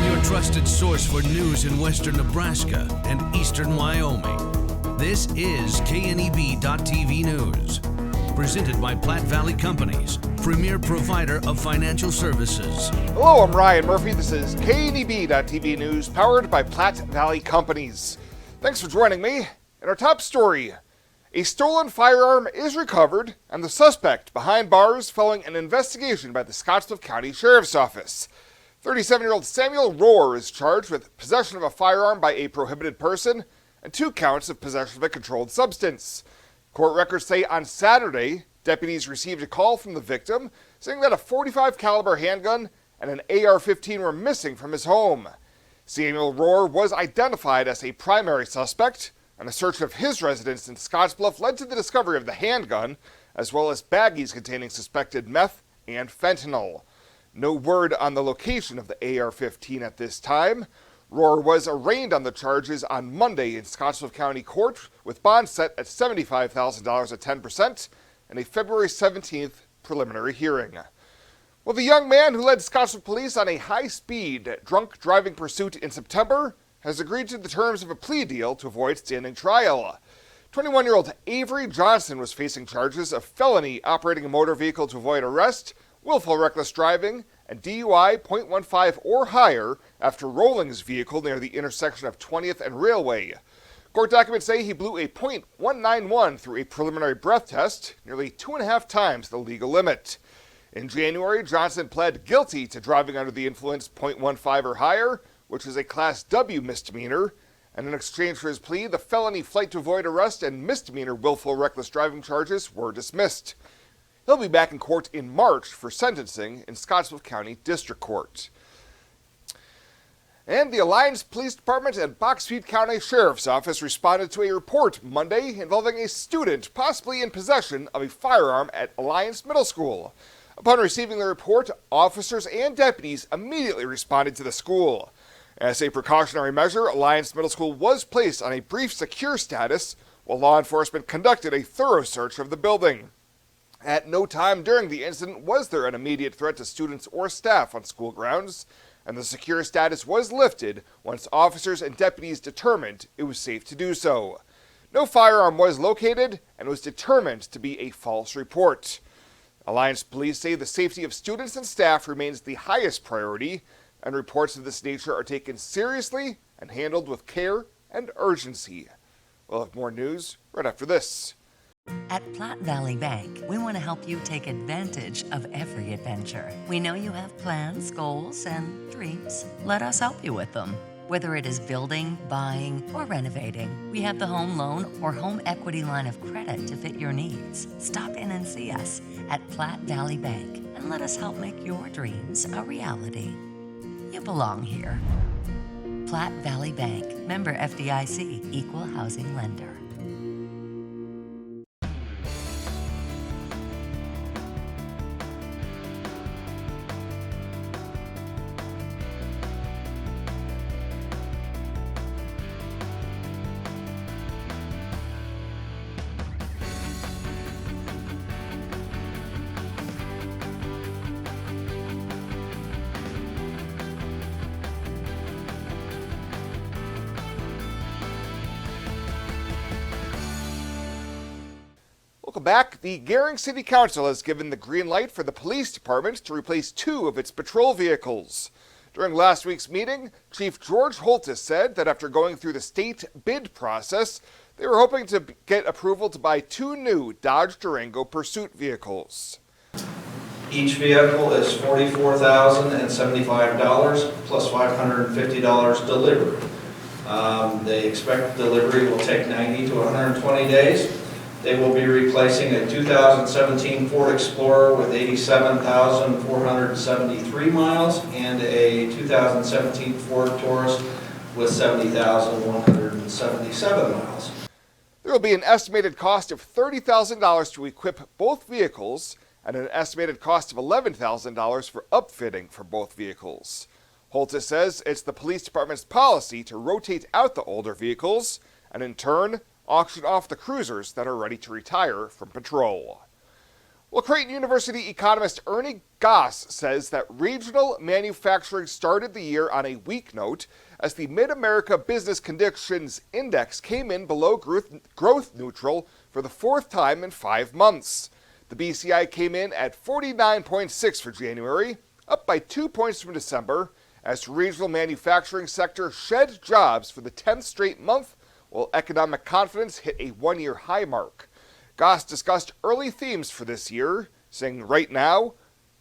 Your trusted source for news in western Nebraska and eastern Wyoming. This is KNEB.TV News. Presented by Platte Valley Companies, premier provider of financial services. Hello, I'm Ryan Murphy. This is KNEB.TV News, powered by Platte Valley Companies. Thanks for joining me. In our top story, a stolen firearm is recovered and the suspect behind bars following an investigation by the Scottsbluff County Sheriff's Office. 37-year-old Samuel Rohr is charged with possession of a firearm by a prohibited person and 2 counts of possession of a controlled substance. Court records say on Saturday, deputies received a call from the victim saying that a .45 caliber handgun and an AR-15 were missing from his home. Samuel Rohr was identified as a primary suspect, and a search of his residence in Scottsbluff led to the discovery of the handgun, as well as baggies containing suspected meth and fentanyl. No word on the location of the AR-15 at this time. Rohr was arraigned on the charges on Monday in Scottsbluff County Court, with bond set at $75,000 at 10% and a February 17th preliminary hearing. Well, the young man who led Scottsbluff Police on a high-speed drunk driving pursuit in September has agreed to the terms of a plea deal to avoid standing trial. 21-year-old Avery Johnson was facing charges of felony operating a motor vehicle to avoid arrest, willful reckless driving, and DUI .15 or higher after rolling his vehicle near the intersection of 20th and Railway. Court documents say he blew a .191 through a preliminary breath test, nearly 2.5 times the legal limit. In January, Johnson pled guilty to driving under the influence .15 or higher, which is a Class W misdemeanor, and in exchange for his plea, the felony flight to avoid arrest and misdemeanor willful reckless driving charges were dismissed. He'll be back in court in March for sentencing in Scottsbluff County District Court. And the Alliance Police Department and Box Butte County Sheriff's Office responded to a report Monday involving a student possibly in possession of a firearm at Alliance Middle School. Upon receiving the report, officers and deputies immediately responded to the school. As a precautionary measure, Alliance Middle School was placed on a brief secure status while law enforcement conducted a thorough search of the building. At no time during the incident was there an immediate threat to students or staff on school grounds, and the secure status was lifted once officers and deputies determined it was safe to do so. No firearm was located and was determined to be a false report. Alliance Police say the safety of students and staff remains the highest priority, and reports of this nature are taken seriously and handled with care and urgency. We'll have more news right after this. At Platte Valley Bank, we want to help you take advantage of every adventure. We know you have plans, goals, and dreams. Let us help you with them. Whether it is building, buying, or renovating, we have the home loan or home equity line of credit to fit your needs. Stop in and see us at Platte Valley Bank and let us help make your dreams a reality. You belong here. Platte Valley Bank, member FDIC, equal housing lender. Welcome back. The Gering City Council has given the green light for the police department to replace 2 of its patrol vehicles. During last week's meeting, Chief George Holtis said that after going through the state bid process, they were hoping to get approval to buy 2 new Dodge Durango Pursuit vehicles. Each vehicle is $44,075 plus $550 delivery. They expect delivery will take 90 to 120 days. They will be replacing a 2017 Ford Explorer with 87,473 miles and a 2017 Ford Taurus with 70,177 miles. There will be an estimated cost of $30,000 to equip both vehicles and an estimated cost of $11,000 for upfitting for both vehicles. Holtis says it's the police department's policy to rotate out the older vehicles and in turn auction off the cruisers that are ready to retire from patrol. Well, Creighton University economist Ernie Goss says that regional manufacturing started the year on a weak note as the Mid-America Business Conditions Index came in below growth neutral for the fourth time in 5 months. The BCI came in at 49.6 for January, up by 2 points from December, as the regional manufacturing sector shed jobs for the 10th straight month, while economic confidence hit a one-year high mark. Goss discussed early themes for this year, saying right now,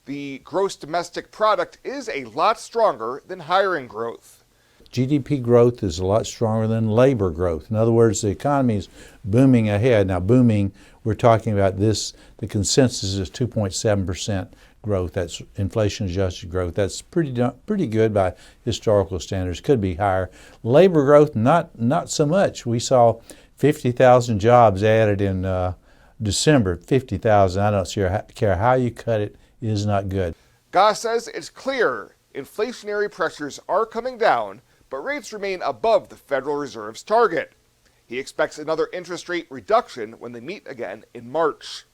the gross domestic product is a lot stronger than hiring growth. GDP growth is a lot stronger than labor growth. In other words, the economy is booming ahead. Now, booming, we're talking about this, the consensus is 2.7% growth. That's inflation-adjusted growth. That's pretty good by historical standards. Could be higher. Labor growth, not so much. We saw 50,000 jobs added in December. 50,000. I don't care how you cut it, is not good. Goss says it's clear inflationary pressures are coming down, but rates remain above the Federal Reserve's target. He expects another interest rate reduction when they meet again in March.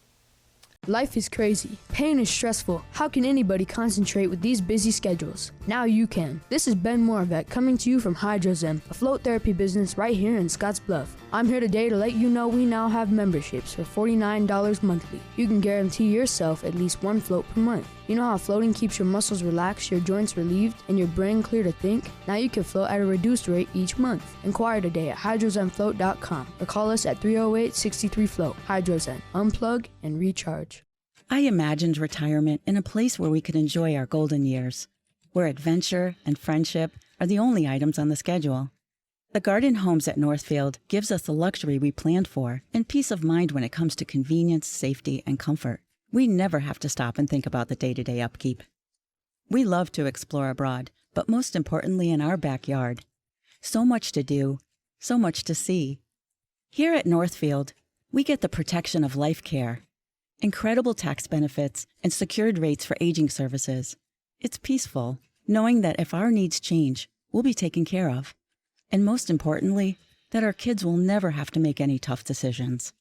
Life is crazy. Pain is stressful. How can anybody concentrate with these busy schedules? Now you can. This is Ben Moravec coming to you from Hydrozen, a float therapy business right here in Scottsbluff. I'm here today to let you know we now have memberships for $49 monthly. You can guarantee yourself at least one float per month. You know how floating keeps your muscles relaxed, your joints relieved, and your brain clear to think? Now you can float at a reduced rate each month. Inquire today at hydrozenfloat.com or call us at 308-63-FLOAT. Hydrozen. Unplug and recharge. I imagined retirement in a place where we could enjoy our golden years, where adventure and friendship are the only items on the schedule. The Garden Homes at Northfield gives us the luxury we planned for and peace of mind when it comes to convenience, safety, and comfort. We never have to stop and think about the day-to-day upkeep. We love to explore abroad, but most importantly in our backyard. So much to do, so much to see. Here at Northfield, we get the protection of life care, incredible tax benefits, and secured rates for aging services. It's peaceful, knowing that if our needs change, we'll be taken care of. And most importantly, that our kids will never have to make any tough decisions.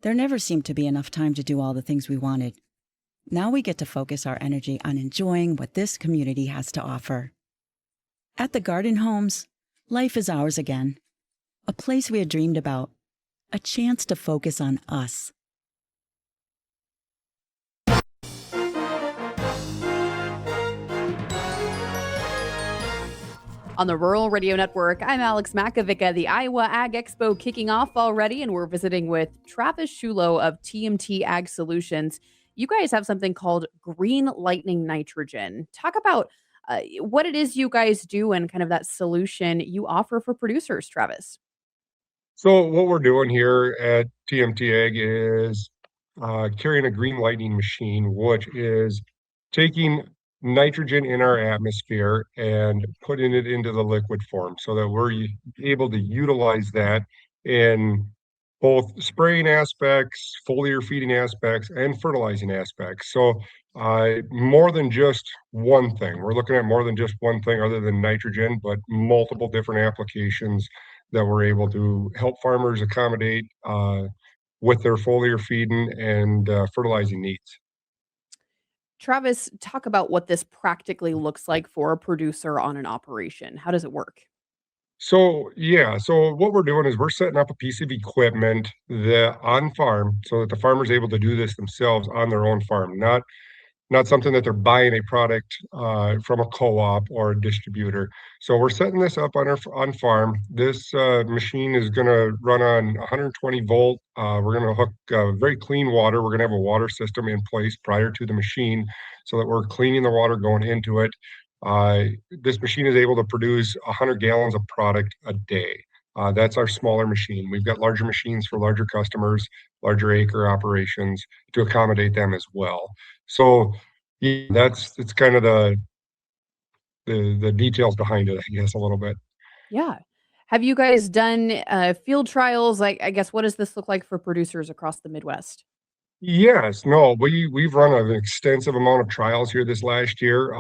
There never seemed to be enough time to do all the things we wanted. Now we get to focus our energy on enjoying what this community has to offer. At the Garden Homes, life is ours again. A place we had dreamed about. A chance to focus on us. On the Rural Radio Network, I'm Alex Makovica. The Iowa Ag Expo kicking off already, and we're visiting with Travis Shulo of TMT Ag Solutions. You guys have something called Green Lightning Nitrogen. Talk about what it is you guys do and kind of that solution you offer for producers, Travis. So what we're doing here at TMT Ag is carrying a green lightning machine, which is taking nitrogen in our atmosphere and putting it into the liquid form so that we're able to utilize that in both spraying aspects, foliar feeding aspects, and fertilizing aspects. So more than just one thing. We're looking at more than just one thing other than nitrogen, but multiple different applications that we're able to help farmers accommodate with their foliar feeding and fertilizing needs. Travis, talk about what this practically looks like for a producer on an operation. How does it work? So what we're doing is we're setting up a piece of equipment that on farm so that the farmer's able to do this themselves on their own farm, not something that they're buying a product from a co-op or a distributor. So we're setting this up on farm. This machine is going to run on 120 volt. We're going to hook very clean water. We're going to have a water system in place prior to the machine so that we're cleaning the water going into it. This machine is able to produce 100 gallons of product a day. That's our smaller machine. We've got larger machines for larger customers, larger acre operations to accommodate them as well. So yeah, it's kind of the details behind it, I guess, a little bit. Yeah. Have you guys done field trials? Like, I guess, what does this look like for producers across the Midwest? Yes, no, we've run an extensive amount of trials here this last year.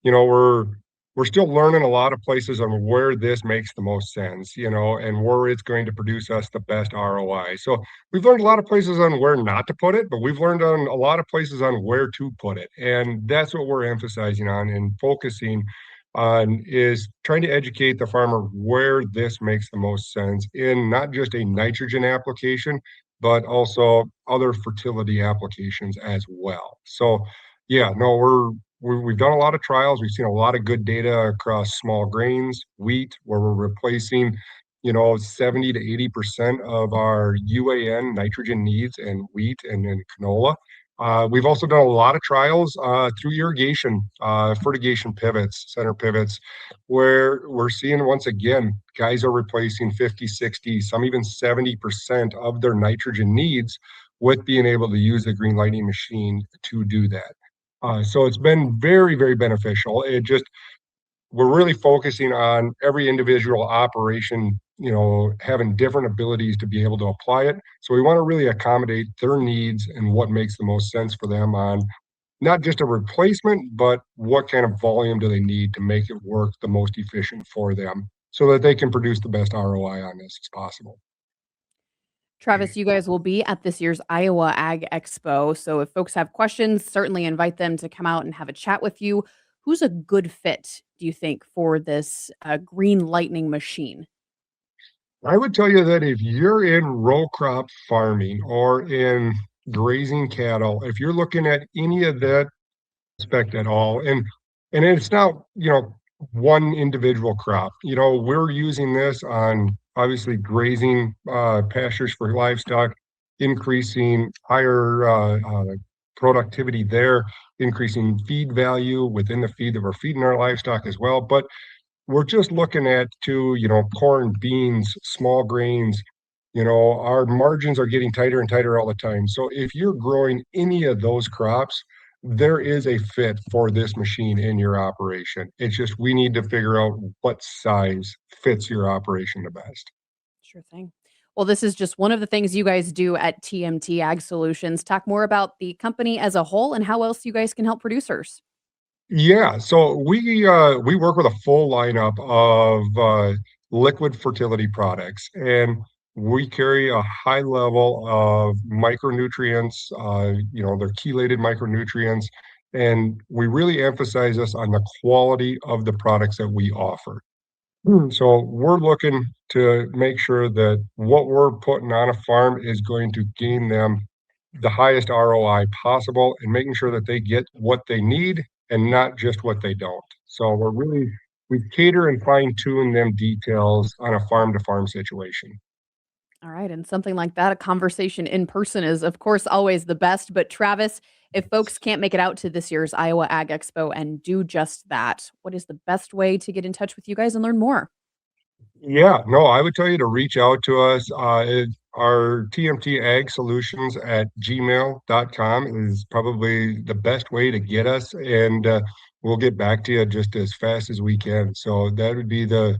We're we're still learning a lot of places on where this makes the most sense, and where it's going to produce us the best ROI. So we've learned a lot of places on where not to put it, but we've learned on a lot of places on where to put it. And that's what we're emphasizing on and focusing on, is trying to educate the farmer where this makes the most sense in not just a nitrogen application, but also other fertility applications as well. So yeah, no, we've done a lot of trials. We've seen a lot of good data across small grains, wheat, where we're replacing, 70 to 80% of our UAN nitrogen needs in wheat and in canola. We've also done a lot of trials through irrigation, fertigation pivots, center pivots, where we're seeing, once again, guys are replacing 50, 60, some even 70% of their nitrogen needs with being able to use the Green Lighting machine to do that. So it's been very, very beneficial. We're really focusing on every individual operation, having different abilities to be able to apply it. So we want to really accommodate their needs and what makes the most sense for them on not just a replacement, but what kind of volume do they need to make it work the most efficient for them so that they can produce the best ROI on this as possible. Travis, you guys will be at this year's Iowa Ag Expo. So if folks have questions, certainly invite them to come out and have a chat with you. Who's a good fit, do you think, for this green lightning machine? I would tell you that if you're in row crop farming or in grazing cattle, if you're looking at any of that aspect at all, and it's not, one individual crop. We're using this on obviously grazing pastures for livestock, increasing higher productivity there, increasing feed value within the feed that we're feeding our livestock as well. But we're just looking at corn, beans, small grains. Our margins are getting tighter and tighter all the time. So if you're growing any of those crops, there is a fit for this machine in your operation. It's just we need to figure out what size fits your operation the best. Sure thing. Well, this is just one of the things you guys do at TMT Ag Solutions. Talk more about the company as a whole and how else you guys can help producers. Yeah, so we work with a full lineup of liquid fertility products, and we carry a high level of micronutrients. They're chelated micronutrients, and we really emphasize this on the quality of the products that we offer. So we're looking to make sure that what we're putting on a farm is going to gain them the highest ROI possible, and making sure that they get what they need and not just what they don't. So we cater and fine tune them details on a farm to farm situation. All right. And something like that, a conversation in person is, of course, always the best. But Travis, if folks can't make it out to this year's Iowa Ag Expo and do just that, what is the best way to get in touch with you guys and learn more? Yeah, no, I would tell you to reach out to us. Our TMT Ag Solutions at gmail.com is probably the best way to get us, and we'll get back to you just as fast as we can. So that'd be the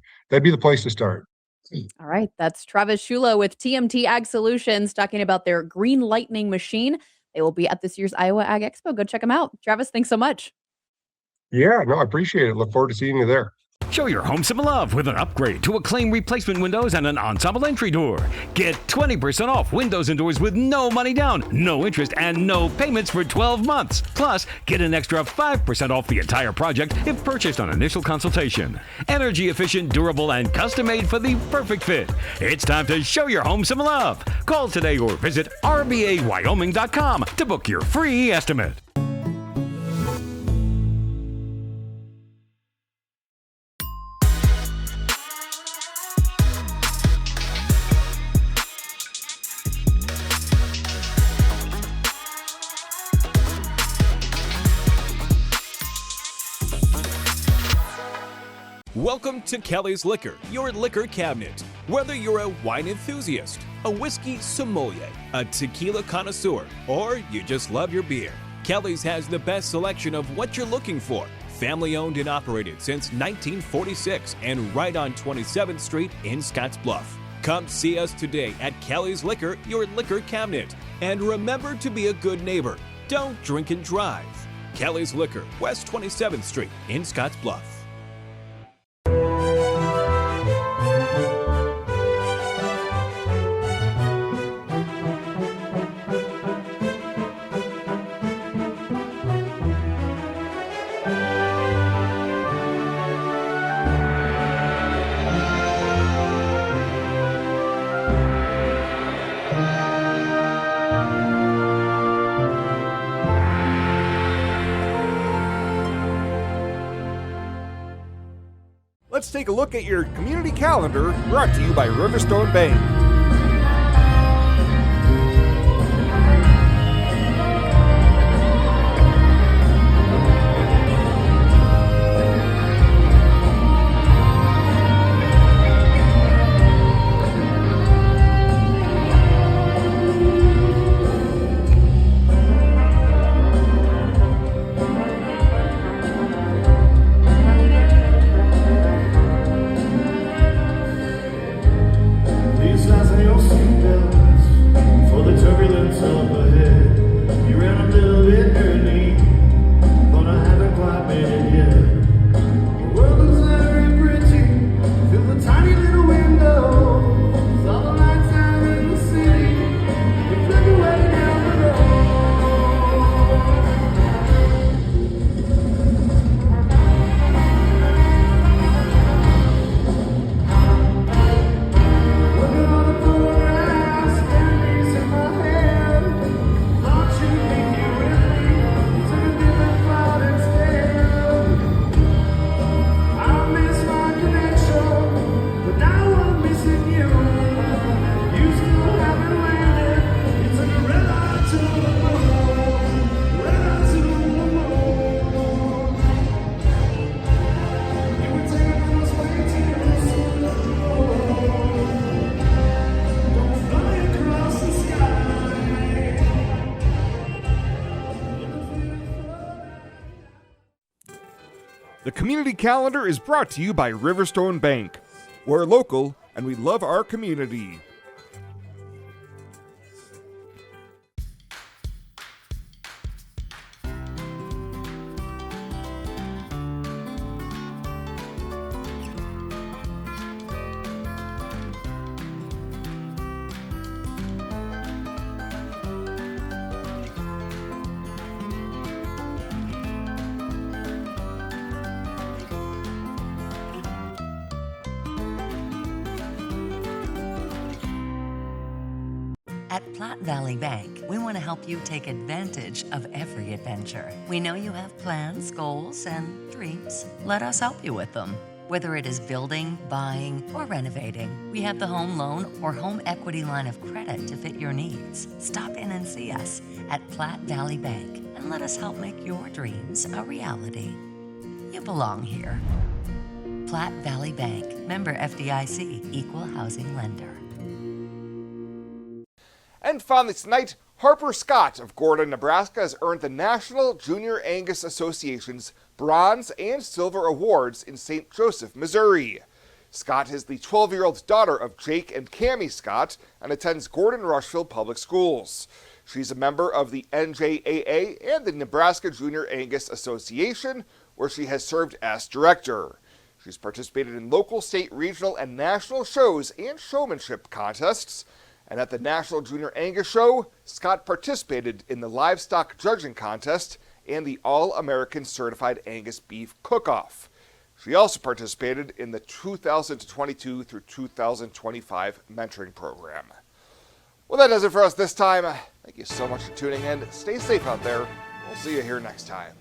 place to start. All right. That's Travis Schulo with TMT Ag Solutions talking about their Green Lightning machine. They will be at this year's Iowa Ag Expo. Go check them out. Travis, thanks so much. Yeah, no, I appreciate it. Look forward to seeing you there. Show your home some love with an upgrade to Acclaim replacement windows and an ensemble entry door. Get 20% off windows and doors with no money down, no interest, and no payments for 12 months. Plus, get an extra 5% off the entire project if purchased on initial consultation. Energy efficient, durable, and custom made for the perfect fit. It's time to show your home some love. Call today or visit rbawyoming.com to book your free estimate. Welcome to Kelly's Liquor, your liquor cabinet. Whether you're a wine enthusiast, a whiskey sommelier, a tequila connoisseur, or you just love your beer, Kelly's has the best selection of what you're looking for. Family owned and operated since 1946 and right on 27th Street in Scottsbluff. Come see us today at Kelly's Liquor, your liquor cabinet. And remember to be a good neighbor. Don't drink and drive. Kelly's Liquor, West 27th Street in Scottsbluff. let's take a look at your community calendar, brought to you by Riverstone Bank. The community calendar is brought to you by Riverstone Bank. We're local and we love our community. At Platte Valley Bank, we want to help you take advantage of every adventure. We know you have plans, goals, and dreams. Let us help you with them. Whether it is building, buying, or renovating, we have the home loan or home equity line of credit to fit your needs. Stop in and see us at Platte Valley Bank and let us help make your dreams a reality. You belong here. Platte Valley Bank, member FDIC, equal housing lender. And finally tonight, Harper Scott of Gordon, Nebraska has earned the National Junior Angus Association's Bronze and Silver Awards in St. Joseph, Missouri. Scott is the 12-year-old daughter of Jake and Cammie Scott and attends Gordon Rushville Public Schools. She's a member of the NJAA and the Nebraska Junior Angus Association, where she has served as director. She's participated in local, state, regional, and national shows and showmanship contests. And at the National Junior Angus Show, Scott participated in the Livestock Judging Contest and the All-American Certified Angus Beef Cook-Off. She also participated in the 2022 through 2025 mentoring program. Well, that does it for us this time. Thank you so much for tuning in. Stay safe out there. We'll see you here next time.